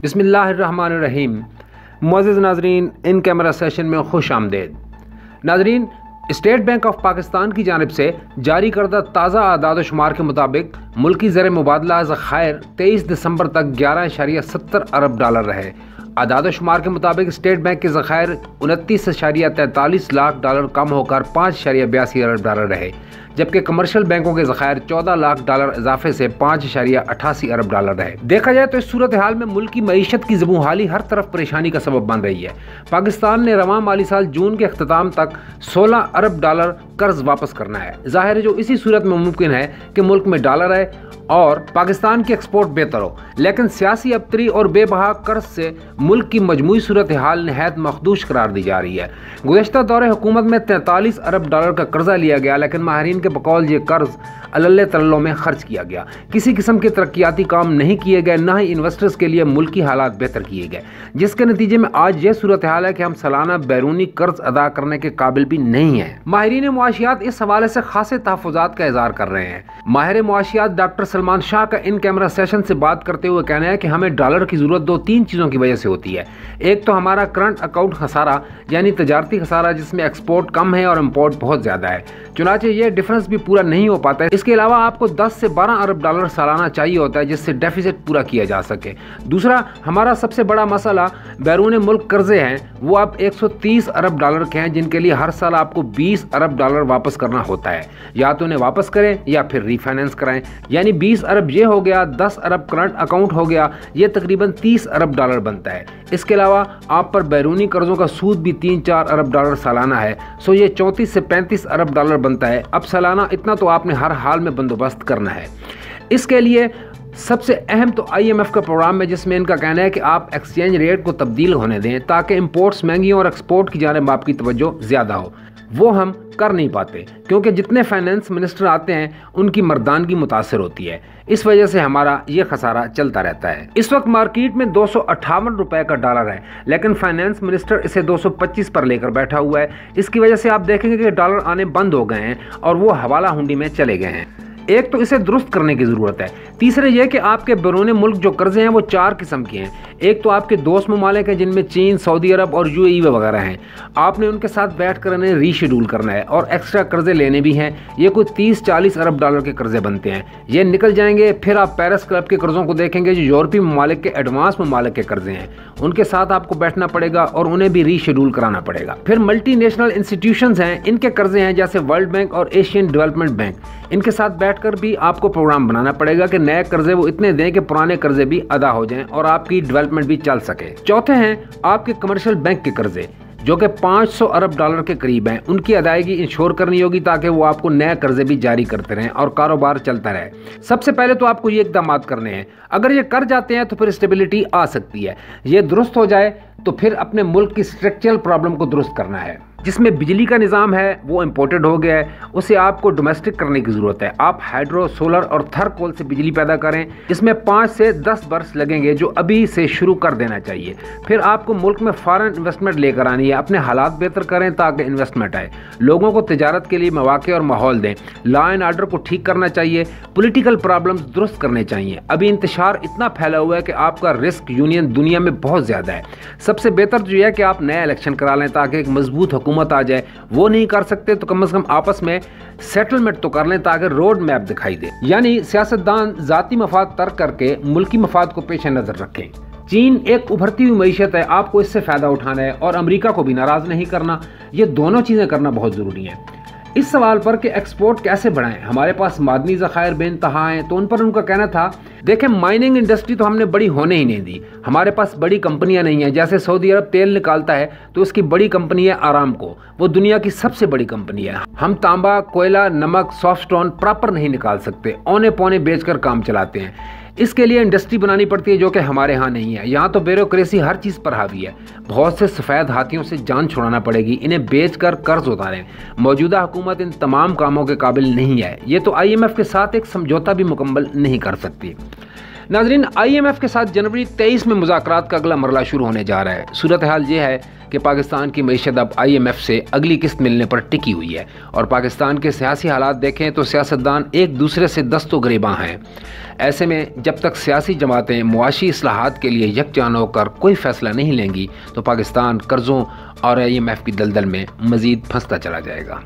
बिस्मिल्लाहिर्रहमानिर्रहीम। मुअज़्ज़िज़ नाज़रीन, in camera session में खुश आमदेद। नाज़रीन, स्टेट बैंक ऑफ पाकिस्तान की जानिब से जारी करदा ताज़ा आदाद शुमार के मुताबिक मुल्की ज़र मुबादला ज़ख़ायर 23 दिसंबर तक 11.70 अरब डॉलर रहे। आदाद शुमार के मुताबिक स्टेट बैंक के ज़ख़ायर 29.43 लाख डॉलर कम होकर 5.82 अरब डॉलर रहे, जबकि कमर्शियल बैंकों के ज़ख़ायर 14 लाख डॉलर इजाफे से 5.88 अरब डॉलर रहे। देखा जाए तो इस सूरत हाल में मुल्क की मईशत की ज़बूहाली हर तरफ परेशानी का सबब बन रही है। पाकिस्तान ने रवां माली साल जून के अख्ताम तक 16 अरब डॉलर कर्ज वापस करना है। ज़ाहिर है जो इसी सूरत में मुमकिन है कि मुल्क में डॉलर है और पाकिस्तान की एक्सपोर्ट बेहतर हो, लेकिन सियासी अबतरी और बेबहा कर्ज से मुल्क की मजमूई सूरत हाल नहायत मखदूश करार दी जा रही है। गुज़श्ता दौरे हुकूमत में 43 अरब डॉलर का कर्जा लिया गया, लेकिन माहिरीन के बकौल ये कर्ज अल्ले तल्लों में खर्च किया गया। किसी किस्म के तरक्याती काम नहीं किए गए, ना ही इन्वेस्टर्स के लिए मुल्की हालात बेहतर किए गए, जिसके नतीजे में आज ये सूरत हाल है कि हम सालाना बैरूनी कर्ज अदा करने के काबिल भी नहीं हैं। माहिरीन मुआशियात इस हवाले से खासे तहफ़्फ़ुज़ात का इज़हार कर रहे हैं। माहिर मुआशियात डॉक्टर सलमान शाह का इन कैमरा सेशन से बात करते हुए कहना है कि हमें डॉलर की ज़रूरत 2-3 चीज़ों की वजह से होती है। एक तो हमारा करंट अकाउंट खसारा यानी तजारती खसारा, जिसमें एक्सपोर्ट कम है और इम्पोर्ट बहुत ज़्यादा है, चुनाचे ये डिफरेंस भी पूरा नहीं हो पाता है। इसके अलावा आपको 10 से 12 अरब डॉलर सालाना चाहिए होता है जिससे डेफिसिट पूरा किया जा सके। दूसरा, हमारा सबसे बड़ा मसला बैरून मुल्क कर्जे हैं, वो अब 130 अरब डॉलर के हैं, जिनके लिए हर साल आपको 20 अरब डॉलर वापस करना होता है। या तो उन्हें वापस करें या फिर रीफाइनेंस कराएं, यानी 20 अरब ये हो गया, 10 अरब करंट अकाउंट हो गया, ये तकरीबन 30 अरब डॉलर बनता है। इसके अलावा आप पर बैरूनी कर्जों का सूद भी 3-4 अरब डॉलर सालाना है, सो ये 34 से 35 अरब डॉलर बनता है। अब सालाना इतना तो आपने हर हाल में बंदोबस्त करना है। इसके लिए सबसे अहम तो IMF का प्रोग्राम है, जिसमें इनका कहना है कि आप एक्सचेंज रेट को तब्दील होने दें ताकि इंपोर्ट्स महंगी हों और एक्सपोर्ट की जानिब आपकी तवज्जो ज़्यादा हो। वो हम कर नहीं पाते क्योंकि जितने फाइनेंस मिनिस्टर आते हैं उनकी मर्दानगी मुतासर होती है। इस वजह से हमारा ये खसारा चलता रहता है। इस वक्त मार्केट में 258 रुपए का डॉलर है, लेकिन फाइनेंस मिनिस्टर इसे 225 पर लेकर बैठा हुआ है। इसकी वजह से आप देखेंगे कि डॉलर आने बंद हो गए हैं और वो हवाला हुंडी में चले गए हैं। एक तो इसे दुरुस्त करने की ज़रूरत है। तीसरे ये कि आपके बैरून मुल्क जो कर्जे हैं वो 4 किस्म के हैं। एक तो आपके दोस्त ममालिक हैं जिनमें चीन, सऊदी अरब और UAE वगैरह हैं। आपने उनके साथ बैठ कर इन्हें रीशेड्यूल करना है और एक्स्ट्रा कर्जे लेने भी हैं। ये कुछ 30-40 अरब डॉलर के कर्जे बनते हैं, ये निकल जाएंगे। फिर आप पेरिस क्लब के कर्ज़ों को देखेंगे जो यूरोपीय ममालिक के एडवांस ममालिक के कर्जे हैं, उनके साथ आपको बैठना पड़ेगा और उन्हें भी रीशेड्यूल कराना पड़ेगा। फिर मल्टी नेशनल इंस्टीट्यूशंस हैं, इनके कर्जे हैं जैसे वर्ल्ड बैंक और एशियन डेवलपमेंट बैंक, इनके साथ बैठकर भी आपको प्रोग्राम बनाना पड़ेगा कि नए कर्जे वो इतने दें कि पुराने कर्जे भी अदा हो जाएं और आपकी डेवलपमेंट भी चल सके। चौथे हैं आपके कमर्शियल बैंक के कर्जे जो कि 500 अरब डॉलर के करीब हैं। उनकी अदायगी इंश्योर करनी होगी ताकि वो आपको नए कर्जे भी जारी करते रहें और कारोबार चलता रहे। सबसे पहले तो आपको ये इकदाम करने हैं। अगर ये कर जाते हैं तो फिर स्टेबिलिटी आ सकती है। ये दुरुस्त हो जाए तो फिर अपने मुल्क की स्ट्रक्चरल प्रॉब्लम को दुरुस्त करना है। जिसमें बिजली का निज़ाम है वो इम्पोर्टेड हो गया है, उसे आपको डोमेस्टिक करने की ज़रूरत है। आप हाइड्रो, सोलर और थर्मोकोल से बिजली पैदा करें, इसमें 5 से 10 बरस लगेंगे जो अभी से शुरू कर देना चाहिए। फिर आपको मुल्क में फॉरेन इन्वेस्टमेंट लेकर आनी है। अपने हालात बेहतर करें ताकि इन्वेस्टमेंट आए, लोगों को तिजारत के लिए मौके और माहौल दें। लॉ एंड ऑर्डर को ठीक करना चाहिए, पॉलिटिकल प्रॉब्लम्स दुरुस्त करने चाहिए। अभी इंतशार इतना फैला हुआ है कि आपका रिस्क यूनियन दुनिया में बहुत ज़्यादा है। सबसे बेहतर तो यह है कि आप नया इलेक्शन करा लें ताकि एक मजबूत हुकूमत आ जाए। वो नहीं कर सकते तो कम से कम आपस में सेटलमेंट तो कर लें ताकि रोड मैप दिखाई दे। यानी सियासतदान जाती मफाद तर्क करके मुल्की मफाद को पेश नज़र रखें। चीन एक उभरती हुई मईशत है, आपको इससे फ़ायदा उठाना है और अमेरिका को भी नाराज़ नहीं करना। ये दोनों चीज़ें करना बहुत ज़रूरी है। इस सवाल पर कि एक्सपोर्ट कैसे बढ़ाएं, हमारे पास मादनी ज़खायर बेइंतहा हैं, तो उन पर उनका कहना था, देखें माइनिंग इंडस्ट्री तो हमने बड़ी होने ही नहीं दी। हमारे पास बड़ी कंपनियां नहीं हैं। जैसे सऊदी अरब तेल निकालता है तो उसकी बड़ी कंपनी है आरामको, वो दुनिया की सबसे बड़ी कंपनी है। हम तांबा, कोयला, नमक, सॉफ्ट स्टोन प्रॉपर नहीं निकाल सकते, औने पौने बेचकर काम चलाते हैं। इसके लिए इंडस्ट्री बनानी पड़ती है जो कि हमारे यहाँ नहीं है। यहाँ तो ब्यूरोक्रेसी हर चीज़ पर हावी है। बहुत से सफ़ेद हाथियों से जान छुड़ाना पड़ेगी, इन्हें बेचकर कर्ज उतारें। मौजूदा हुकूमत इन तमाम कामों के काबिल नहीं है। ये तो IMF के साथ एक समझौता भी मुकम्मल नहीं कर सकती। नाजरीन, IMF के साथ जनवरी 23 में मुज़ाकरात का अगला मरला शुरू होने जा रहा है। सूरत हाल ये है कि पाकिस्तान की मईशत अब IMF से अगली किस्त मिलने पर टिकी हुई है और पाकिस्तान के सियासी हालात देखें तो सियासतदान एक दूसरे से दस्तों गिरेबां हैं। ऐसे में जब तक सियासी जमातें मुआशी इस्लाहात के लिए यकजान होकर कोई फैसला नहीं लेंगी तो पाकिस्तान कर्ज़ों और IMF की दलदल में मज़ीद फंसता चला जाएगा।